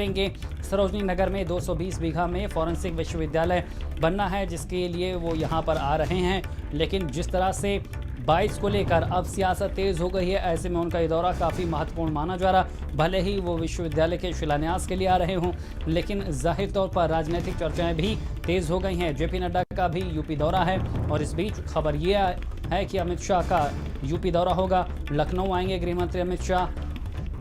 करेंगे। सरोजनी नगर में 220 बीघा में फॉरेंसिक विश्वविद्यालय बनना है, जिसके लिए वो यहाँ पर आ रहे हैं। लेकिन जिस तरह से 22 को लेकर अब सियासत तेज हो गई है, ऐसे में उनका ये दौरा काफ़ी महत्वपूर्ण माना जा रहा। भले ही वो विश्वविद्यालय के शिलान्यास के लिए आ रहे हों, लेकिन जाहिर तौर पर राजनीतिक चर्चाएं भी तेज हो गई हैं। जेपी नड्डा का भी यूपी दौरा है और इस बीच खबर ये है कि अमित शाह का यूपी दौरा होगा। लखनऊ आएंगे गृह मंत्री अमित शाह।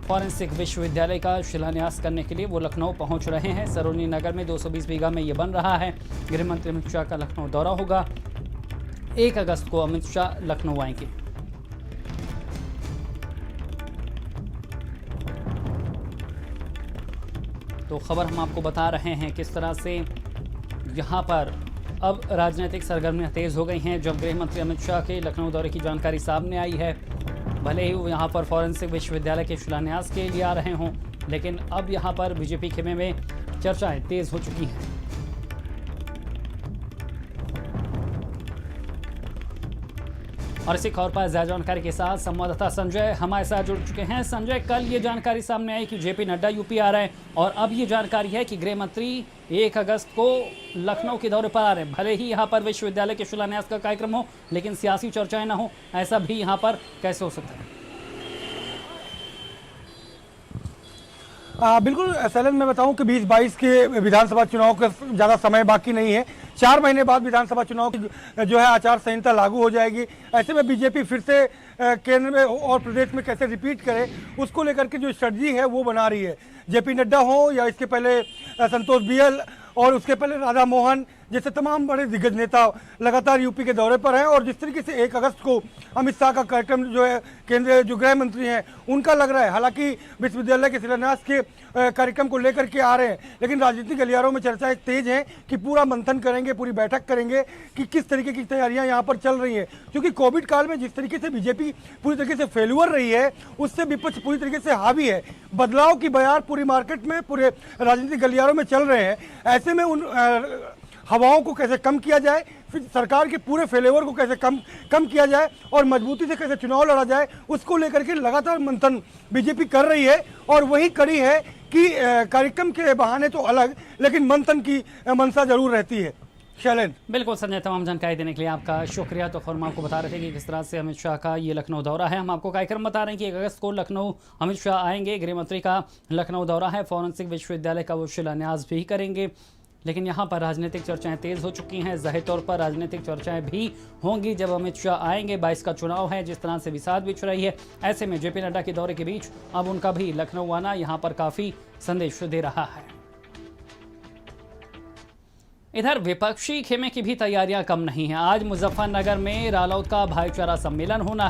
फॉरेंसिक विश्वविद्यालय का शिलान्यास करने के लिए वो लखनऊ पहुंच रहे हैं। सरोजनी नगर में 220 बीघा में ये बन रहा है। गृह मंत्री अमित शाह का लखनऊ दौरा होगा। 1 अगस्त को अमित शाह लखनऊ आएंगे। तो खबर हम आपको बता रहे हैं किस तरह से यहाँ पर अब राजनीतिक सरगर्मियाँ तेज हो गई हैं। जब गृह मंत्री अमित शाह के लखनऊ दौरे की जानकारी सामने आई है, भले ही वो यहाँ पर फॉरेंसिक विश्वविद्यालय के शिलान्यास के लिए आ रहे हों, लेकिन अब यहाँ पर बीजेपी खेमे में चर्चाएं तेज हो चुकी हैं। और इसी खबर पर ज्यादा जानकारी के साथ संवाददाता संजय हमारे साथ जुड़ चुके हैं। संजय, कल ये जानकारी सामने आई कि जेपी नड्डा यूपी आ रहे हैं और अब ये जानकारी है कि गृह मंत्री 1 अगस्त को लखनऊ के दौरे पर आ रहे हैं। भले ही यहाँ पर विश्वविद्यालय के शिलान्यास का कार्यक्रम हो, लेकिन सियासी चर्चाएं ना हो, ऐसा भी यहाँ पर कैसे हो सकता है? बिल्कुल सैलन, मैं बताऊं कि 2022 के विधानसभा चुनाव का ज़्यादा समय बाकी नहीं है। 4 महीने बाद विधानसभा चुनाव की जो है आचार संहिता लागू हो जाएगी। ऐसे में बीजेपी फिर से केंद्र में और प्रदेश में कैसे रिपीट करे, उसको लेकर के जो स्ट्रेटजी है वो बना रही है। जेपी नड्डा हो या इसके पहले संतोष बियल और उसके पहले राधा मोहन जैसे तमाम बड़े दिग्गज नेता लगातार यूपी के दौरे पर हैं। और जिस तरीके से 1 अगस्त को अमित शाह का कार्यक्रम जो है केंद्रीय जो गृह मंत्री हैं उनका लग रहा है, हालांकि विश्वविद्यालय के शिलान्यास के कार्यक्रम को लेकर के आ रहे हैं, लेकिन राजनीतिक गलियारों में चर्चाएं तेज हैं कि पूरा मंथन करेंगे, पूरी बैठक करेंगे कि किस तरीके की तैयारियां यहाँ पर चल रही हैं। क्योंकि कोविड काल में जिस तरीके से बीजेपी पूरी तरीके से फेल्यूर रही है, उससे विपक्ष पूरी तरीके से हावी है। बदलाव की बयार पूरी मार्केट में, पूरे राजनीतिक गलियारों में चल रहे हैं। ऐसे में उन हवाओं को कैसे कम किया जाए, फिर सरकार के पूरे फेलेवर को कैसे कम किया जाए और मजबूती से कैसे चुनाव लड़ा जाए, उसको लेकर के लगातार मंथन बीजेपी कर रही है। और वही कड़ी है कि कार्यक्रम के बहाने तो अलग, लेकिन मंथन की मंशा जरूर रहती है। शैलेन, बिल्कुल संजय, तमाम जानकारी देने के लिए आपका शुक्रिया। तो खबर हम आपको बता रहे थे कि किस तरह से अमित शाह का ये लखनऊ दौरा है। हम आपको कार्यक्रम बता रहे हैं कि 1 अगस्त को लखनऊ अमित शाह आएंगे। गृह मंत्री का लखनऊ दौरा है। फॉरेंसिक विश्वविद्यालय का वो शिलान्यास भी करेंगे। लेकिन यहाँ पर राजनीतिक चर्चाएं तेज हो चुकी हैं। जाहिर तौर पर राजनीतिक चर्चाएं भी होंगी जब अमित शाह आएंगे। 22 का चुनाव है, जिस तरह से विसात बिछ रही है, ऐसे में जेपी नड्डा के दौरे के बीच अब उनका भी लखनऊ आना यहाँ पर काफ़ी संदेश दे रहा है। इधर विपक्षी खेमे की भी तैयारियां कम नहीं है। आज मुजफ्फरनगर में रालोद का भाईचारा सम्मेलन होना